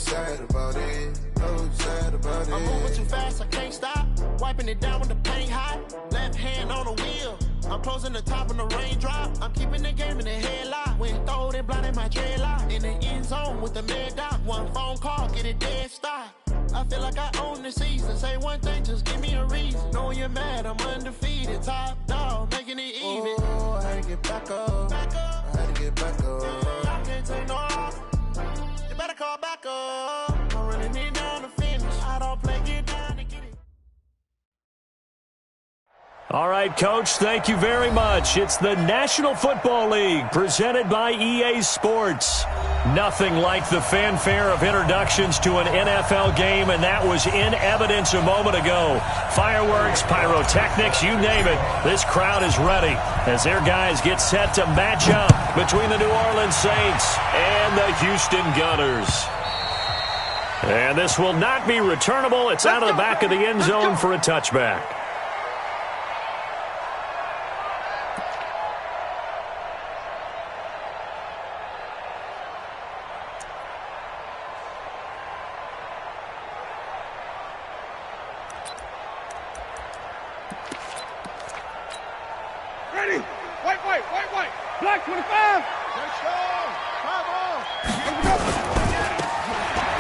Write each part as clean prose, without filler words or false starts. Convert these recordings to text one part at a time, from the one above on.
sad about it. No sad about it. I'm moving too fast, I can't stop. Wiping it down when the paint hot. Left hand on the wheel. I'm closing the top when the raindrop. I'm keeping the game in the headlock. When throwed and blinded my dreadlock. In the end zone with the mad dot. One phone call, get it dead stop. I feel like I own the season. Say one thing, just give me a reason. Knowing you're mad, I'm undefeated. Top dog, making it even. Oh, I had to get back up. Back up. I had to get back up. I can't take no off. You better call back up. I'm running it down to finish. I don't play, get down to get it. All right, Coach, thank you very much. It's the National Football League presented by EA Sports. Nothing like the fanfare of introductions to an NFL game, and that was in evidence a moment ago. Fireworks, pyrotechnics, you name it. This crowd is ready as their guys get set to match up between the New Orleans Saints and the Houston Gunners. And this will not be returnable. It's out of the back of the end zone for a touchback. Ready? White. Black 25.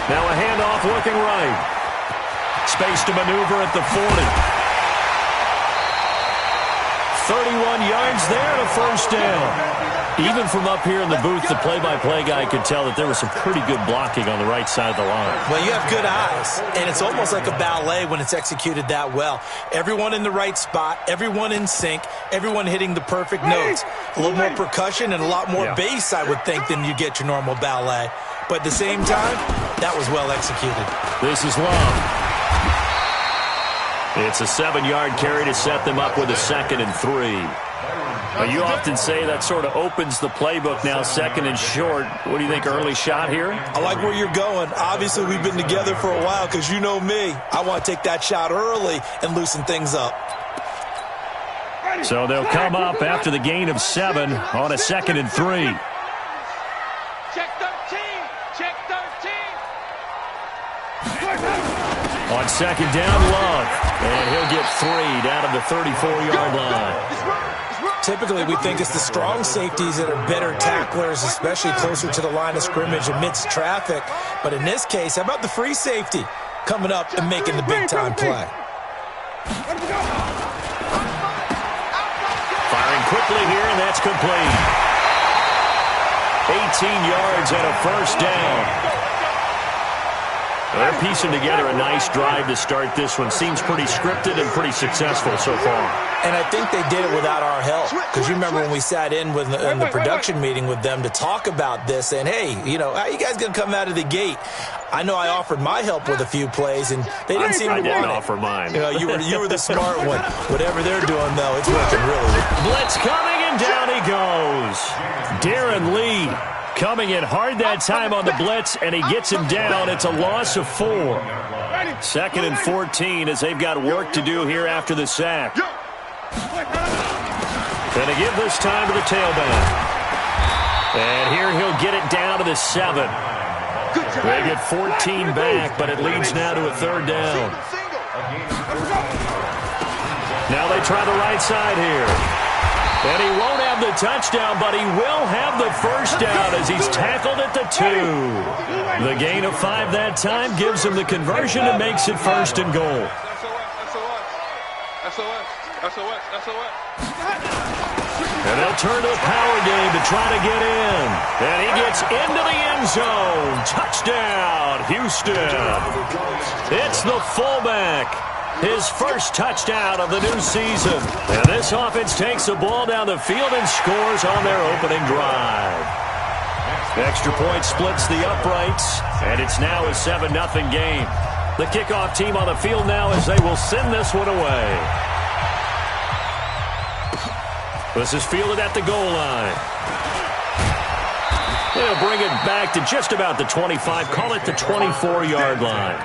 Now a handoff looking right. Space to maneuver at the 40. 31 yards there to first down. Even from up here in the booth, the play-by-play guy could tell that there was some pretty good blocking on the right side of the line. Well, you have good eyes, and it's almost like a ballet when it's executed that well. Everyone in the right spot, everyone in sync, everyone hitting the perfect notes. A little more percussion and a lot more bass, I would think, than you get your normal ballet. But at the same time, that was well executed. This is Love. It's a 7-yard carry to set them up with a 2nd and 3. You often say that sort of opens the playbook now, 2nd and short. What do you think, early shot here? I like where you're going. Obviously, we've been together for a while because you know me. I want to take that shot early and loosen things up. So they'll come up after the gain of 7 on a 2nd and 3. Check 13. Check 13. On 2nd down, Love. And he'll get 3 down to the 34-yard line. Typically, we think it's the strong safeties that are better tacklers, especially closer to the line of scrimmage amidst traffic. But in this case, how about the free safety coming up and making the big-time play? Firing quickly here, and that's complete. 18 yards and a first down. They're piecing together a nice drive to start this one. Seems pretty scripted and pretty successful so far. And I think they did it without our help. Because you remember when we sat in with the production meeting with them to talk about this, and hey, you know, how you guys going to come out of the gate? I know I offered my help with a few plays, and they didn't seem to want it. I didn't offer mine. You know, you were the smart one. Whatever they're doing, though, it's working really well. Blitz coming, and down he goes. Darren Lee coming in hard that time on the blitz, and he gets him down. It's a loss of 4. 2nd and 14 as they've got work to do here after the sack. Gonna give this time to the tailback. And here he'll get it down to the 7. They get 14 back, but it leads now to a 3rd down. Now they try the right side here. And he won't have the touchdown, but he will have the first down as he's tackled at the 2. The gain of 5 that time gives him the conversion and makes it 1st and goal. SOS. And they'll turn to the power game to try to get in. And he gets into the end zone. Touchdown, Houston. It's the fullback. His first touchdown of the new season. And this offense takes the ball down the field and scores on their opening drive. Extra point splits the uprights, and it's now a 7-0 game. The kickoff team on the field now as they will send this one away. This is fielded at the goal line. They'll bring it back to just about the 25, call it the 24-yard line.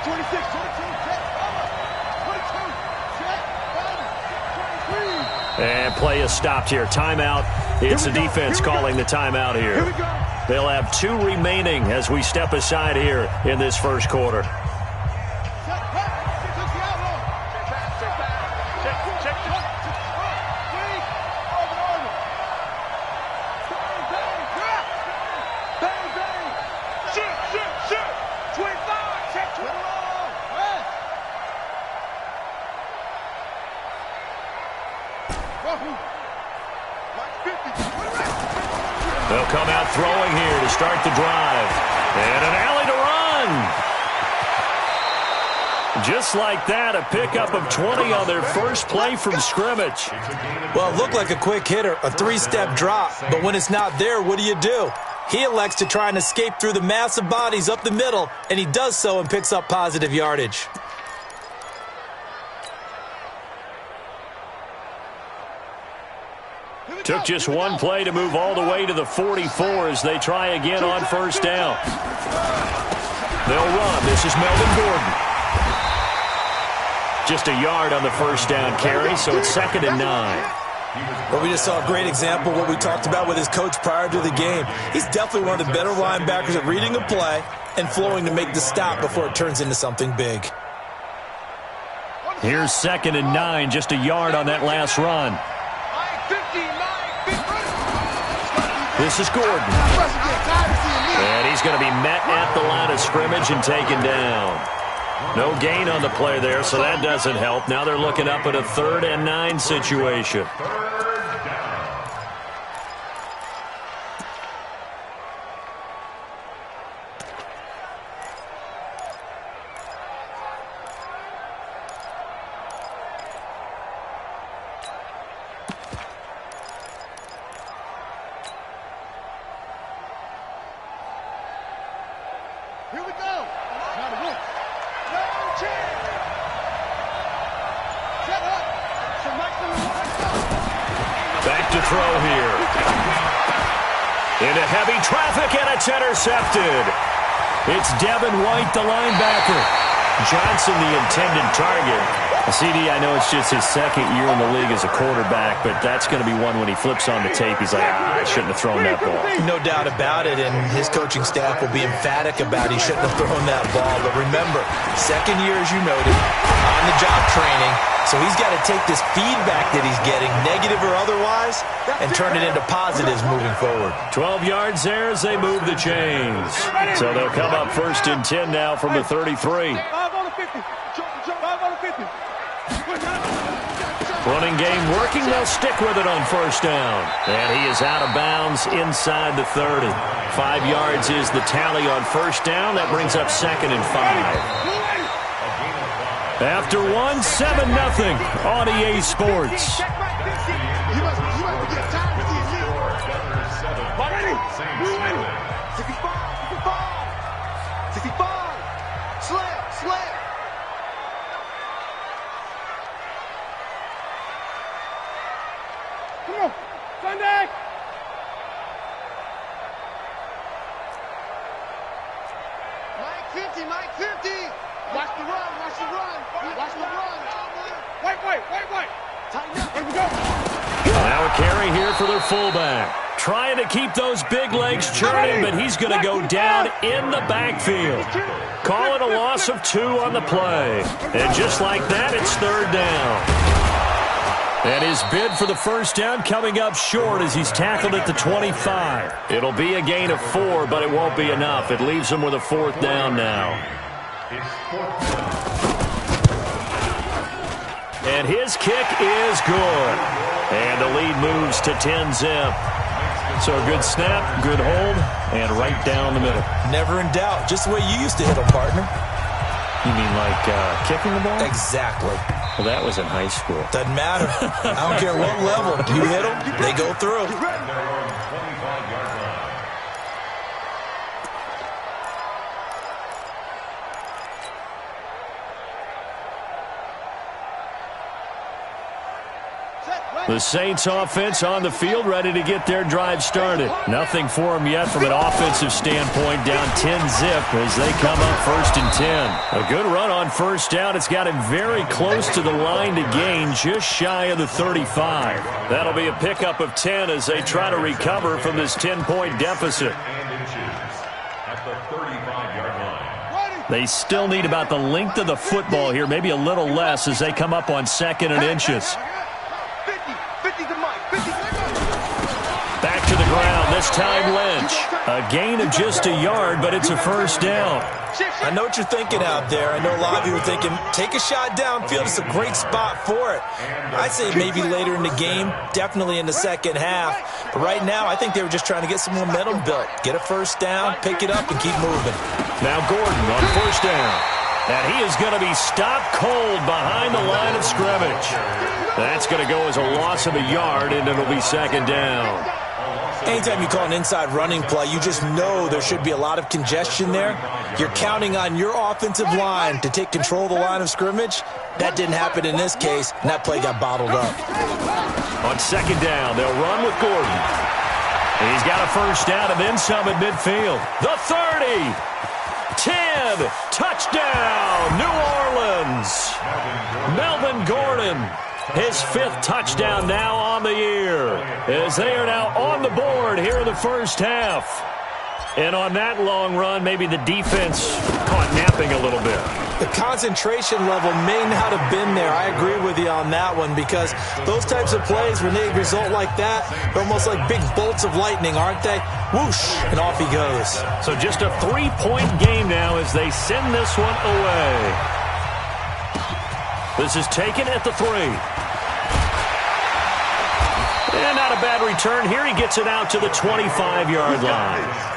Check 26. 22. Check. Cover. 22. Check. Cover. 23. And play is stopped here. Timeout. It's the defense calling the timeout here. Here we go. They'll have 2 remaining as we step aside here in this first quarter. They'll come out throwing here to start the drive. And an alley to run. Just like that, a pickup of 20 on their first play from scrimmage. Well, it looked like a quick hitter, a 3-step drop. But when it's not there, what do? He elects to try and escape through the massive bodies up the middle, and he does so and picks up positive yardage. Took just one play to move all the way to the 44 as they try again on first down. They'll run. This is Melvin Gordon. Just a yard on the first down carry, so it's 2nd and 9. Well, we just saw a great example of what we talked about with his coach prior to the game. He's definitely one of the better linebackers at reading a play and flowing to make the stop before it turns into something big. Here's 2nd and 9, just a yard on that last run. This is Gordon. And he's going to be met at the line of scrimmage and taken down. No gain on the play there, so that doesn't help. Now they're looking up at a 3rd and 9 situation. Here we go. Back to throw here. Into heavy traffic, and it's intercepted. It's Devin White, the linebacker. Johnson, the intended target. CD, I know it's just his 2nd year in the league as a quarterback, but that's going to be one when he flips on the tape. He's like, I shouldn't have thrown that ball. No doubt about it, and his coaching staff will be emphatic about he shouldn't have thrown that ball. But remember, 2nd year, as you noted, on-the-job training, so he's got to take this feedback that he's getting, negative or otherwise, and turn it into positives moving forward. 12 yards there as they move the chains. So they'll come up 1st and 10 now from the 33. 5 on the 50. 5 on the 50. Running game working. They'll stick with it on first down. And he is out of bounds inside the 30. 5 yards is the tally on first down. That brings up 2nd and 5. After 1, 7-0 on EA Sports. Sunday! Mike 50! Watch the run, watch the run! Watch the run! Wait! Tighten up, here we go! Now a carry here for their fullback. Trying to keep those big legs churning, but he's going to go down in the backfield. Calling a loss of 2 on the play. And just like that, it's 3rd down. And his bid for the first down coming up short as he's tackled at the 25. It'll be a gain of 4, but it won't be enough. It leaves him with a 4th down now. And his kick is good. And the lead moves to 10-zip. So a good snap, good hold, and right down the middle. Never in doubt. Just the way you used to hit them, partner. You mean like kicking the ball? Exactly. Well, that was in high school. Doesn't matter. I don't care what level. You hit them, they go through. The Saints offense on the field, ready to get their drive started. Nothing for them yet from an offensive standpoint, down 10-zip as they come up 1st and 10. A good run on 1st down. It's got him very close to the line to gain, just shy of the 35. That'll be a pickup of 10 as they try to recover from this 10-point deficit. They still need about the length of the football here, maybe a little less as they come up on 2nd and inches. Back to the ground, this time Lynch. A gain of just a yard, but it's a 1st down. I know what you're thinking out there. I know a lot of you are thinking, take a shot downfield. It's a great spot for it. I'd say maybe later in the game, definitely in the 2nd half. But right now, I think they were just trying to get some momentum built. Get a 1st down, pick it up, and keep moving. Now Gordon on 1st down. And he is going to be stopped cold behind the line of scrimmage. That's going to go as a loss of a yard, and it'll be 2nd down. Anytime you call an inside running play, you just know there should be a lot of congestion there. You're counting on your offensive line to take control of the line of scrimmage. That didn't happen in this case, and that play got bottled up. On 2nd down, they'll run with Gordon. He's got a 1st down and then some at midfield. The 30, 10, touchdown, New Orleans. Melvin Gordon. His 5th touchdown now on the year as they are now on the board here in the 1st half. And on that long run, maybe the defense caught napping a little bit. The concentration level may not have been there. I agree with you on that one because those types of plays, when they result like that, they're almost like big bolts of lightning, aren't they? Whoosh, and off he goes. So just a 3-point game now as they send this one away. This is taken at the 3. And not a bad return. Here he gets it out to the 25-yard line.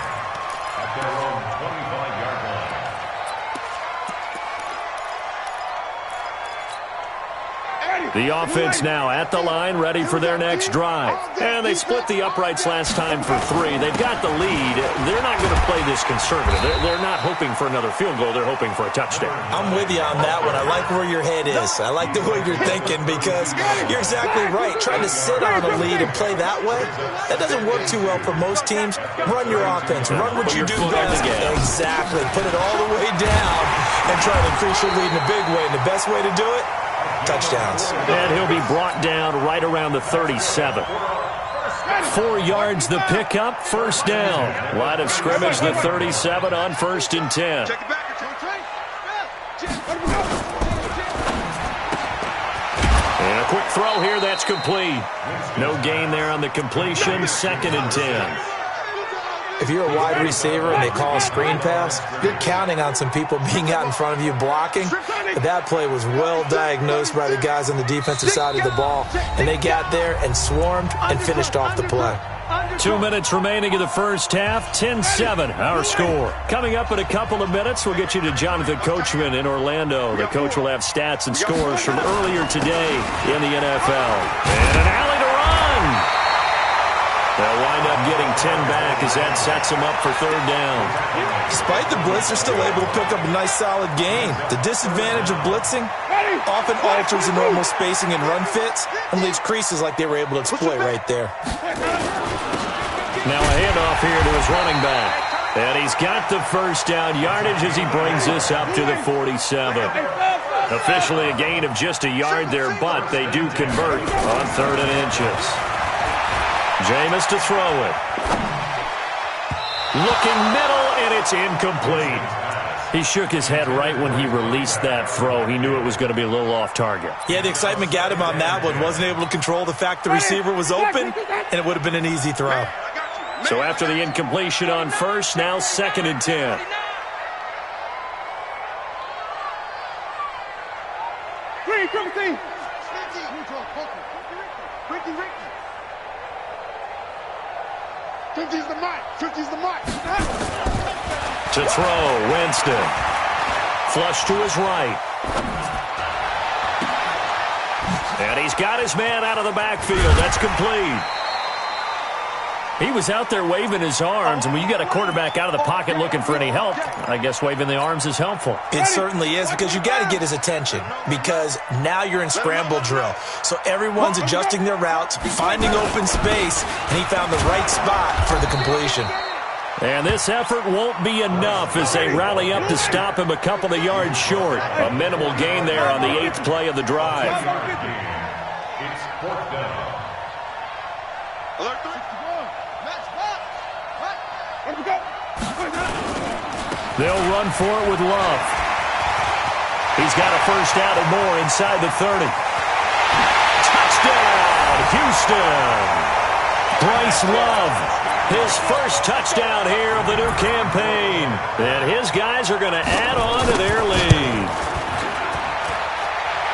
The offense now at the line, ready for their next drive. And they split the uprights last time for 3. They've got the lead. They're not going to play this conservative. They're not hoping for another field goal. They're hoping for a touchdown. I'm with you on that one. I like where your head is. I like the way you're thinking because you're exactly right. Trying to sit on a lead and play that way, that doesn't work too well for most teams. Run your offense. Run what you do best. Exactly. Put it all the way down and try to increase your lead in a big way. And the best way to do it, touchdowns. And he'll be brought down right around the 37. 4 yards the pickup, 1st down. Line of scrimmage, the 37 on 1st and 10. And a quick throw here, that's complete. No gain there on the completion, 2nd and 10. If you're a wide receiver and they call a screen pass, you're counting on some people being out in front of you blocking. But that play was well diagnosed by the guys on the defensive side of the ball. And they got there and swarmed and finished off the play. 2 minutes remaining in the 1st half, 10-7, our score. Coming up in a couple of minutes, we'll get you to Jonathan Coachman in Orlando. The coach will have stats and scores from earlier today in the NFL. And an alley to run. They'll wind up getting 10 back as that sets them up for 3rd down. Despite the blitz, they're still able to pick up a nice solid gain. The disadvantage of blitzing often alters the normal spacing and run fits and leaves creases like they were able to exploit right there. Now a handoff here to his running back. And he's got the 1st down yardage as he brings this up to the 47. Officially a gain of just a yard there, but they do convert on 3rd and inches. Jameis to throw it. Looking middle, and it's incomplete. He shook his head right when he released that throw. He knew it was going to be a little off target. Yeah, the excitement got him on that one. Wasn't able to control the fact the receiver was open, and it would have been an easy throw. So after the incompletion on 1st, now 2nd and 10. To throw, Winston. Flush to his right. And he's got his man out of the backfield. That's complete. He was out there waving his arms, and when you got a quarterback out of the pocket looking for any help, I guess waving the arms is helpful. It certainly is, because you got to get his attention, because now you're in scramble drill. So everyone's adjusting their routes, finding open space, and he found the right spot for the completion. And this effort won't be enough as they rally up to stop him a couple of yards short. A minimal gain there on the 8th play of the drive. It's 4th down. Alert 3. They'll run for it with Love. He's got a first down and more inside the 30. Touchdown, Houston. Bryce Love, his first touchdown here of the new campaign. And his guys are going to add on to their lead.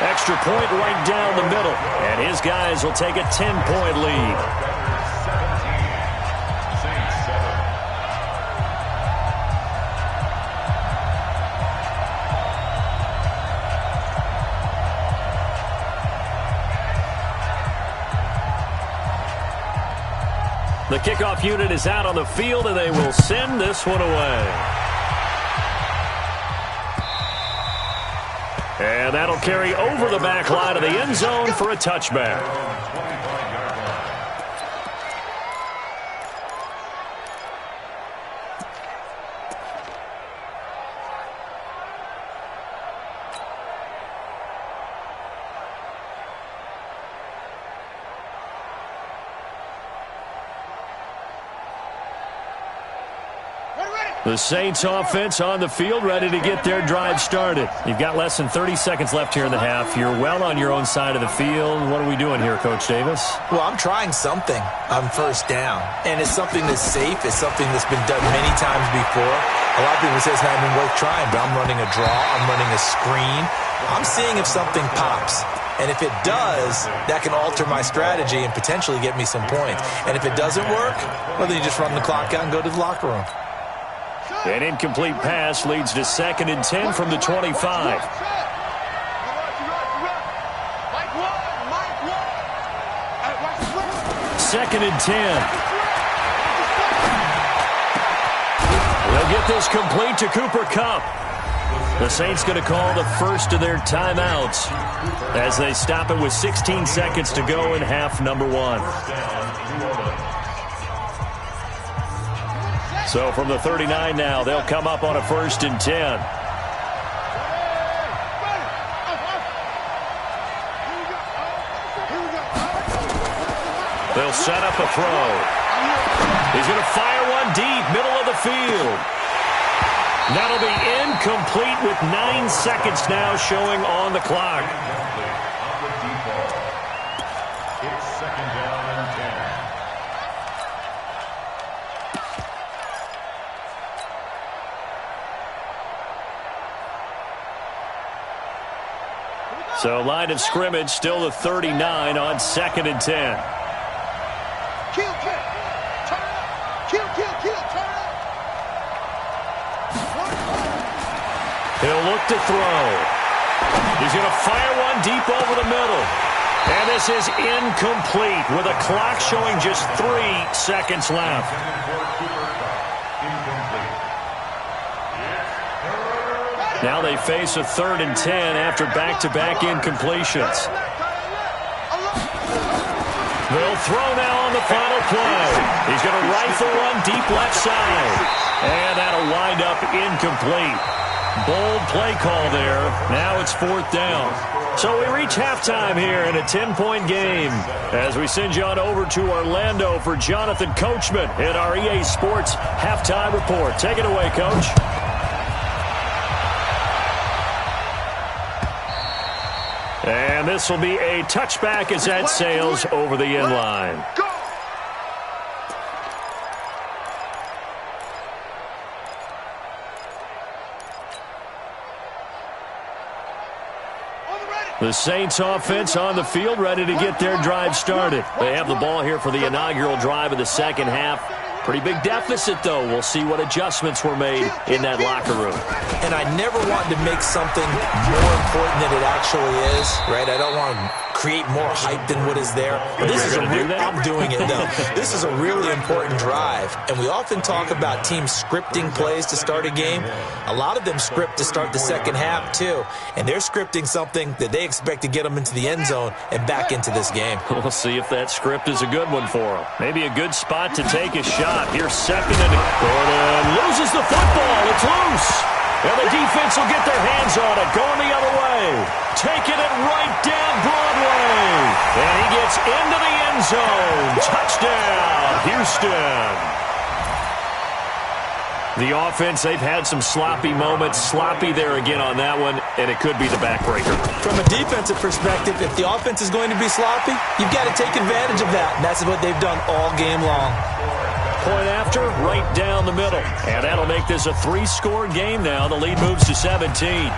Extra point right down the middle. And his guys will take a 10-point lead. The kickoff unit is out on the field, and they will send this one away. And that'll carry over the back line of the end zone for a touchback. The Saints offense on the field, ready to get their drive started. You've got less than 30 seconds left here in the half. You're well on your own side of the field. What are we doing here, Coach Davis? Well, I'm trying something on first down. And it's something that's safe. It's something that's been done many times before. A lot of people say it's not even worth trying, but I'm running a draw. I'm running a screen. I'm seeing if something pops. And if it does, that can alter my strategy and potentially get me some points. And if it doesn't work, well, then you just run the clock out and go to the locker room. An incomplete pass leads to 2nd and 10 from the 25. 2nd and 10. They'll get this complete to Cooper Kupp. The Saints going to call the first of their timeouts as they stop it with 16 seconds to go in half number 1. So from the 39 now, they'll come up on a 1st and 10. They'll set up a throw. He's going to fire one deep, middle of the field. That'll be incomplete with 9 seconds now showing on the clock. It's 2nd down and 10. So line of scrimmage still the 39 on 2nd and 10. Kill, turn up. Kill, turn up. He'll look to throw. He's going to fire one deep over the middle. And this is incomplete with a clock showing just 3 seconds left. Now they face a 3rd and 10 after back-to-back incompletions. They'll throw now on the final play. He's going to rifle one deep left side. And that'll wind up incomplete. Bold play call there. Now it's 4th down. So we reach halftime here in a 10-point game as we send you on over to Orlando for Jonathan Coachman in our EA Sports Halftime Report. Take it away, Coach. And this will be a touchback as that sails over the end line. The Saints offense on the field ready to get their drive started. They have the ball here for the inaugural drive of the second half. Pretty big deficit, though. We'll see what adjustments were made in that locker room. And I never want to make something more important than it actually is, right? I don't want to create more hype than what is there. But this is I'm doing it, though. This is a really important drive, and we often talk about teams scripting plays to start a game. A lot of them script to start the second half, too, and they're scripting something that they expect to get them into the end zone and back into this game. We'll see if that script is a good one for them. Maybe a good spot to take a shot. Here's second and Gordon loses the football. It's loose. And the defense will get their hands on it. Going the other way. Taking it right down Broadway. And he gets into the end zone. Touchdown, Houston. The offense, they've had some sloppy moments. Sloppy there again on that one, and it could be the backbreaker. From a defensive perspective, if the offense is going to be sloppy, you've got to take advantage of that, and that's what they've done all game long. Point after, right down the middle. And that'll make this a 3-score game now. The lead moves to 17.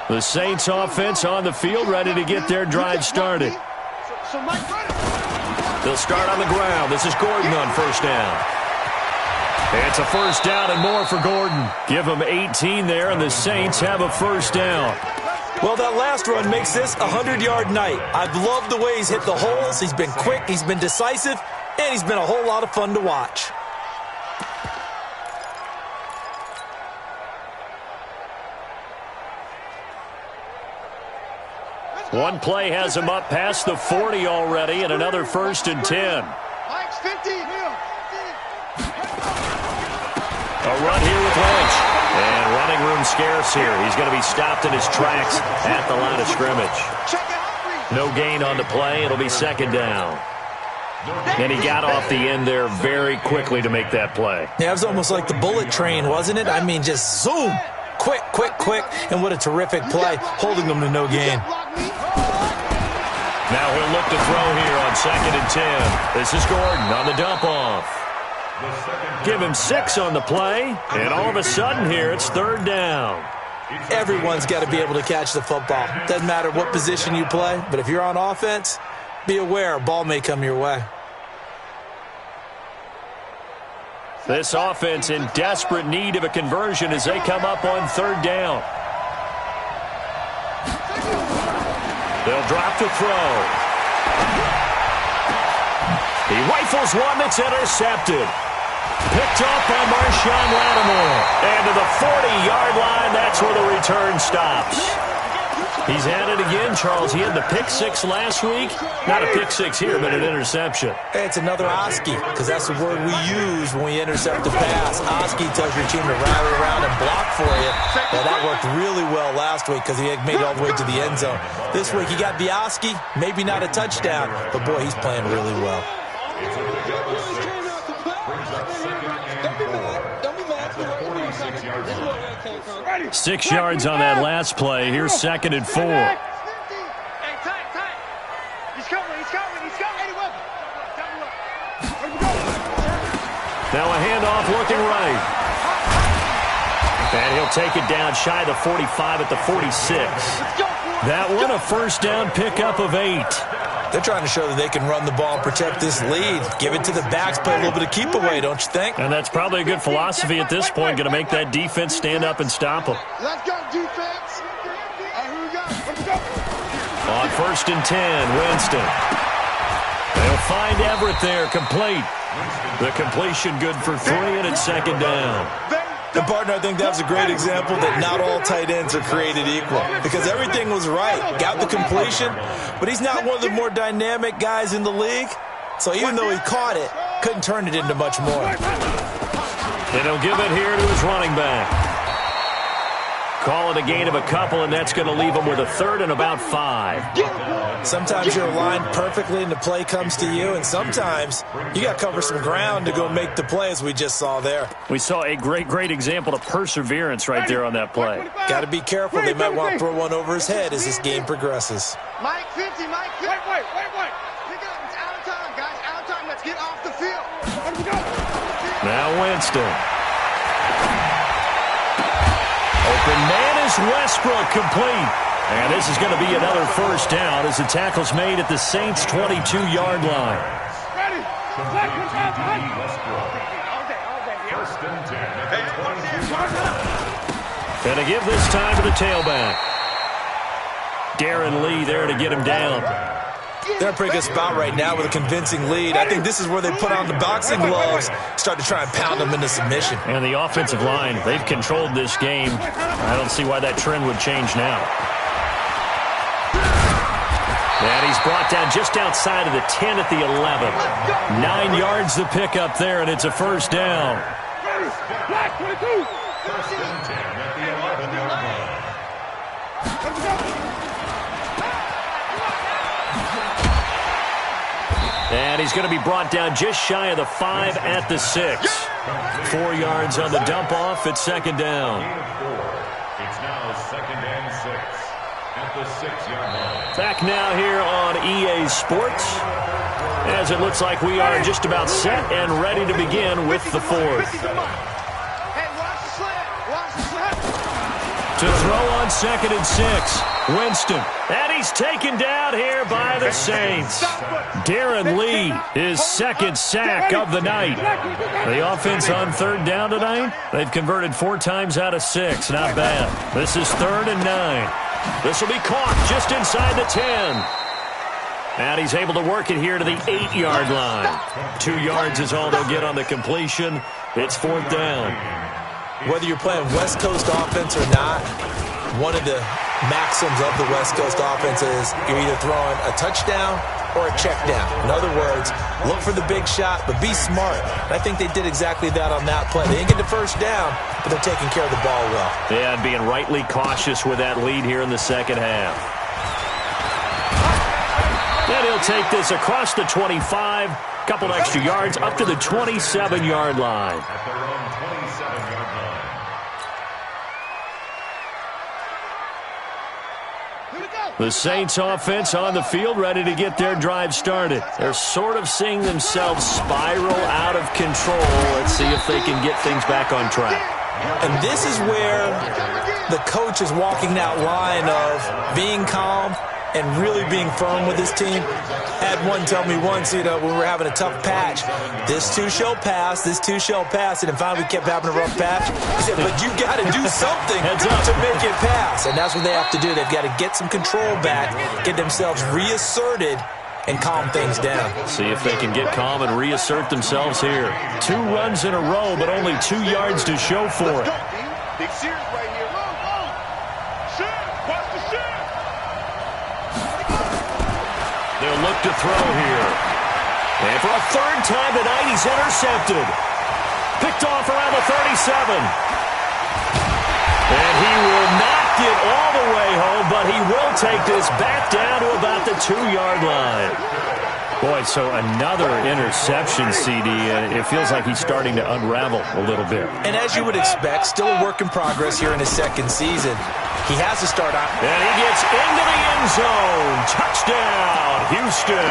The Saints offense on the field, ready to get their drive started. They'll start on the ground. This is Gordon on first down. It's a first down and more for Gordon. Give him 18 there, and the Saints have a first down. Well, that last run makes this a 100-yard night. I've loved the way he's hit the holes. He's been quick, he's been decisive, and he's been a whole lot of fun to watch. One play has him up past the 40 already, and another first and 10. Mike's 50. A run here with Lynch. And running room scarce here. He's going to be stopped in his tracks at the line of scrimmage. No gain on the play. It'll be second down. And he got off the end there very quickly to make that play. Yeah, it was almost like the bullet train, wasn't it? I mean, just zoom. Quick, quick, quick. And what a terrific play, holding them to no gain. Now he'll look to throw here on second and 10. This is Gordon on the dump off. Give him 6 on the play, and all of a sudden here it's third down. Everyone's got to be able to catch the football. Doesn't matter what position you play, but if you're on offense, be aware a ball may come your way. This offense in desperate need of a conversion as they come up on third down. They'll drop to throw. He rifles one that's intercepted. Picked off by Marshawn Lattimore. And to the 40-yard line, that's where the return stops. He's had it again, Charles. He had the pick 6 last week. Not a pick 6 here, but an interception. Hey, it's another Oski, because that's the word we use when we intercept a pass. Oski tells your team to rally around and block for you. Well, that worked really well last week because he had made it all the way to the end zone. This week, he got the Oski, maybe not a touchdown, but, boy, he's playing really well. 6 yards on that last play. Here's second and 4. Hey, He's coming. Now a handoff looking right. And he'll take it down shy of the 45 at the 46. That one a first down pickup of 8. They're trying to show that they can run the ball and protect this lead. Give it to the backs, play a little bit of keep away, don't you think? And that's probably a good philosophy at this point. Going to make that defense stand up and stop them. Let's go, defense. Here we go. Let's go. On first and 10, Winston. They'll find Everett there, complete. The completion good for 3, and it's second down. And, partner, I think that was a great example that not all tight ends are created equal because everything was right. Got the completion, but he's not one of the more dynamic guys in the league. So even though he caught it, couldn't turn it into much more. And he'll give it here to his running back. Call it a gain of a couple, and that's going to leave him with a third and about 5. Sometimes you're aligned perfectly and the play comes to you, and sometimes you got to cover some ground to go make the play, as we just saw there. We saw a great example of perseverance right there on that play. Got to be careful. They might want to throw one over his head as this game progresses. Mike 50, Mike 50. Wait. Pick it up. It's out of time, guys. Out of time. Let's get off the field. Let's go. Now Winston. Open man is Westbrook, complete. And this is going to be another first down as the tackle's made at the Saints' 22-yard line. Ready? And to give this time to the tailback. Darren Lee there to get him down. They're in a pretty good spot right now with a convincing lead. I think this is where they put on the boxing gloves, start to try and pound them into submission. And the offensive line, they've controlled this game. I don't see why that trend would change now. And he's brought down just outside of the 10 at the 11. 9 yards to pick up there, and it's a first down. Black 22. First and 10 at the 11-yard line. And he's going to be brought down just shy of the 5 at the 6. 4 yards on the dump-off at second down. It's now second and 6 at the 6-yard line. Back now here on EA Sports, as it looks like we are just about set and ready to begin with the fourth. Hey, watch the slant. Watch the slant. To throw on second and 6, Winston. And he's taken down here by the Saints. Darren Lee, his second sack of the night. The offense on third down tonight, they've converted 4 times out of 6. Not bad. This is 3rd and 9. This will be caught just inside the 10. And he's able to work it here to the 8-yard line. 2 yards is all they'll get on the completion. It's 4th down. Whether you're playing West Coast offense or not, one of the maxims of the West Coast offense is you're either throwing a touchdown or a check down. In other words, look for the big shot, but be smart. And I think they did exactly that on that play. They didn't get the first down, but they're taking care of the ball well. Yeah, and being rightly cautious with that lead here in the second half. And he'll take this across the 25, couple extra yards, up to the 27-yard line. At their own 27-yard line. The Saints offense on the field, ready to get their drive started. They're sort of seeing themselves spiral out of control. Let's see if they can get things back on track. And this is where the coach is walking that line of being calm and really being firm with his team. Had one tell me once, when we were having a tough patch, this too shall pass, this too shall pass, and then finally we kept having a rough patch. He said, but you got to do something to make it pass, and that's what they have to do. They've got to get some control back, get themselves reasserted, and calm things down. See if they can get calm and reassert themselves here. 2 runs in a row, but only 2 yards to show for it. Big Sears right here. Watch the shit. They'll look to throw here. And for a 3rd time tonight, he's intercepted. Picked off around the 37. And he will not get all the way home, but he will take this back down to about the 2-yard line. Boy, so another interception, CD. It feels like he's starting to unravel a little bit. And as you would expect, still a work in progress here in his 2nd season. He has to start out. And he gets into the end zone. Touchdown, Houston.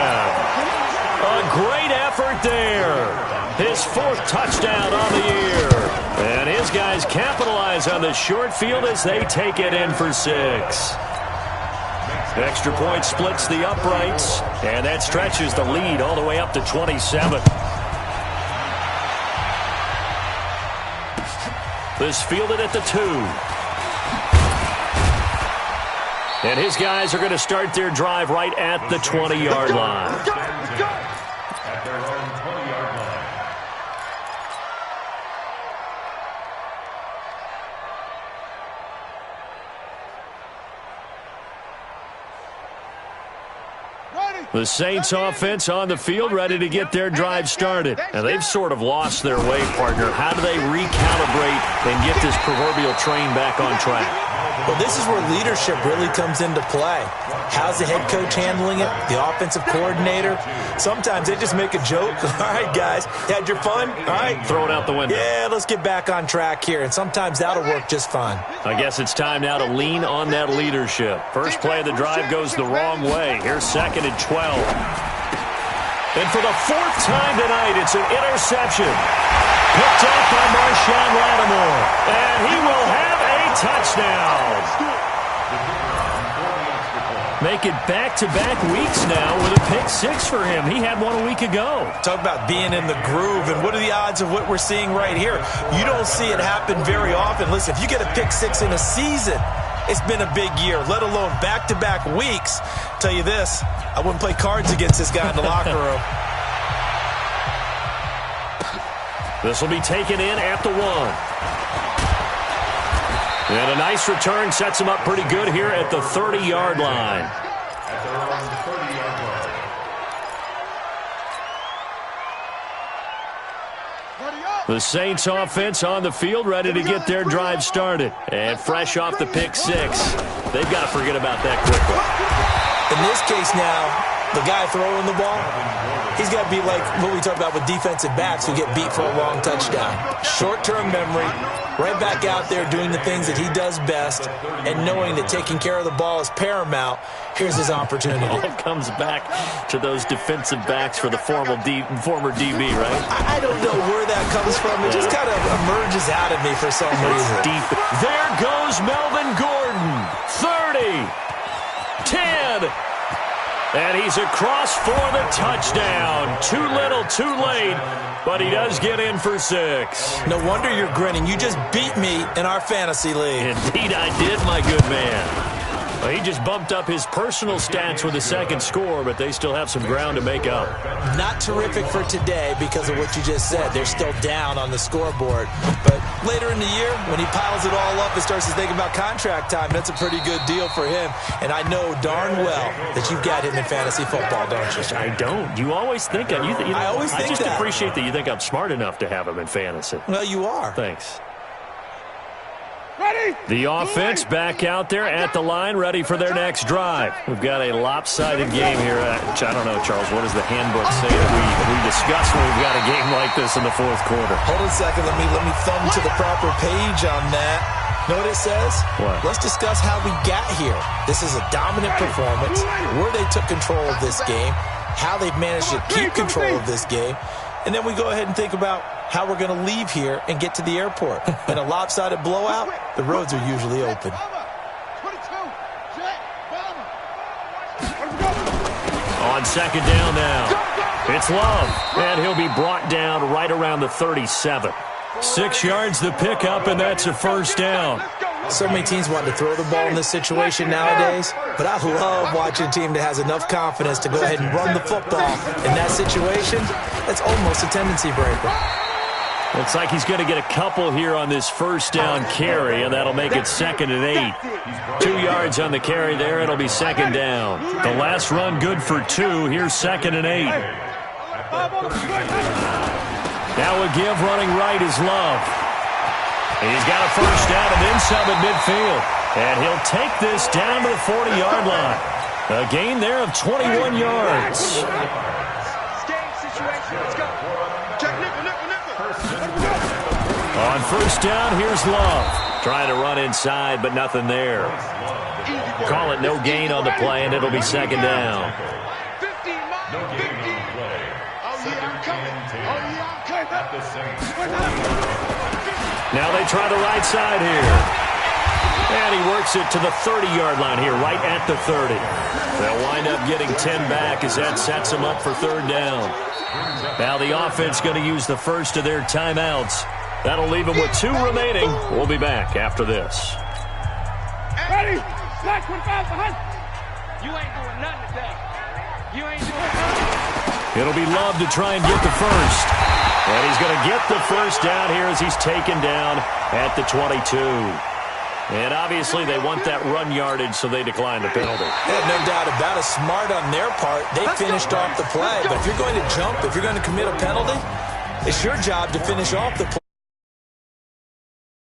A great effort there. His 4th touchdown on the year. And his guys capitalize on the short field as they take it in for 6. Extra point splits the uprights, and that stretches the lead all the way up to 27. This fielded at the 2. And his guys are going to start their drive right at the 20-yard line. At their own 20-yard line. The Saints offense on the field, ready to get their drive started. And they've sort of lost their way, partner. How do they recalibrate and get this proverbial train back on track? Well, this is where leadership really comes into play. How's the head coach handling it? The offensive coordinator? Sometimes they just make a joke. All right, guys, had your fun? All right. Throw it out the window. Yeah, let's get back on track here. And sometimes that'll work just fine. I guess it's time now to lean on that leadership. First play of the drive goes the wrong way. Here's 2nd and 12. And for the 4th time tonight, it's an interception. Picked up by Marshawn Lattimore. And he will have a touchdown. Make it back-to-back weeks now with a pick six for him. He had one a week ago. Talk about being in the groove, and what are the odds of what we're seeing right here? You don't see it happen very often. Listen, if you get a pick six in a season, it's been a big year, let alone back-to-back weeks. Tell you this, I wouldn't play cards against this guy in the locker room. This will be taken in at the 1. And a nice return sets him up pretty good here at the 30-yard line. At their own 30-yard line. The Saints offense on the field, ready to get their drive started. And fresh off the pick six. They've got to forget about that quickly. In this case now, the guy throwing the ball, he's got to be like what we talk about with defensive backs who get beat for a long touchdown. Short-term memory, right back out there doing the things that he does best, and knowing that taking care of the ball is paramount. Here's his opportunity. It all comes back to those defensive backs for the former DB, right? I don't know where that comes from. It just kind of emerges out of me for some reason. Deep. There goes Melvin Gordon. 30. 10. And he's across for the touchdown. Too little, too late, but he does get in for 6. No wonder you're grinning. You just beat me in our fantasy league. Indeed I did, my good man. Well, he just bumped up his personal stats with a second score, but they still have some ground to make up. Not terrific for today because of what you just said. They're still down on the scoreboard. But later in the year, when he piles it all up and starts to think about contract time, that's a pretty good deal for him. And I know darn well that you've got him in fantasy football, don't you? I don't. You always think I always think I just that. appreciate that you think I'm smart enough to have him in fantasy. Well, you are. Thanks. Ready? The offense back out there at the line, ready for their next drive. We've got a lopsided game here. Which I don't know, Charles. What does the handbook say that we discuss when we've got a game like this in the fourth quarter? Hold on a second. Let me thumb to the proper page on that. Know what it says? What? Let's discuss how we got here. This is a dominant performance, where they took control of this game, how they've managed to keep control of this game, and then we go ahead and think about how we're going to leave here and get to the airport. In a lopsided blowout, the roads are usually open. On second down now, it's Love, and he'll be brought down right around the 37. 6 yards the pickup, and that's a first down. So many teams want to throw the ball in this situation nowadays, but I love watching a team that has enough confidence to go ahead and run the football. In that situation, that's almost a tendency breaker. Looks like he's going to get a couple here on this first down carry, and that'll make it 2nd and 8. 2 yards on the carry there. It'll be second down. The last run good for 2. Here's 2nd and 8. Now a give running right is Love. He's got a first down and then some at midfield. And he'll take this down to the 40-yard line. A gain there of 21 yards. On first down, here's Love. Trying to run inside, but nothing there. Call it no gain on the play, and it'll be second down. Now they try the right side here. And he works it to the 30-yard line here, right at the 30. They'll wind up getting 10 back as that sets them up for third down. Now the offense going to use the first of their timeouts. That'll leave them with 2 remaining. We'll be back after this. Ready? Black 25 behind. You ain't doing nothing today. You ain't doing nothing. It'll be Love to try and get the first. And he's going to get the first down here as he's taken down at the 22. And obviously they want that run yardage, so they decline the penalty. Yeah, no doubt about it. Smart on their part. They finished off the play. But if you're going to jump, if you're going to commit a penalty, it's your job to finish off the play.